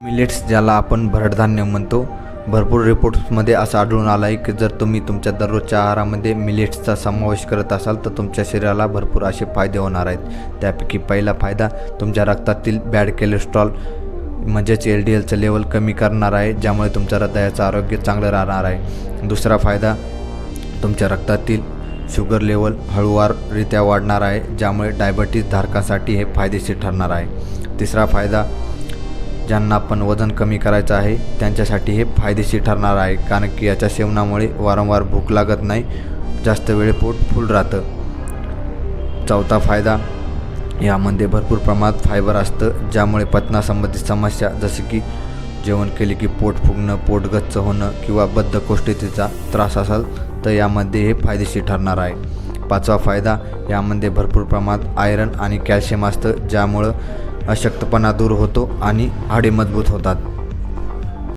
Millets ज्याला आपण भरडधान्य म्हणतो, भरपूर रिपोर्ट्समध्ये असं आढळून आलं आहे की जर तुम्ही तुमच्या दररोजच्या आहारामध्ये मिलेट्सचा समावेश करत असाल तर तुमच्या शरीराला भरपूर असे फायदे होणार आहेत। त्यापैकी पहिला फायदा तुमच्या रक्तातील बॅड कोलेस्ट्रॉल म्हणजेच LDLचं लेवल कमी करणार आहे, ज्यामुळे तुमच्या हृदयाचं आरोग्य चांगलं राहणार आहे। दुसरा फायदा तुमच्या रक्तातील शुगर लेवल हळूवाररित्या वाढणार आहे, ज्यामुळे डायबिटीज धारकांसाठी हे फायदेशीर ठरणार आहे। तिसरा फायदा ज्यांना पण वजन कमी करायचं आहे त्यांच्यासाठी हे फायदेशीर ठरणार आहे, कारण की याच्या सेवनामुळे वारंवार भूक लागत नाही, जास्त वेळ पोट फुल राहतं। चौथा फायदा यामध्ये भरपूर प्रमाणात फायबर असतं, ज्यामुळे पचनासंबंधित समस्या जसे की जेवण केले की पोट फुगणं, पोट गच्च होणं किंवा बद्धकोष्ठतेचा त्रास असेल तर यामध्ये हे फायदेशीर ठरणार आहे। पाचवा फायदा यामध्ये भरपूर प्रमाणात आयरन आणि कॅल्शियम असतं, ज्यामुळं अशक्तपणा दूर होतो आणि हाडे मजबूत होतात।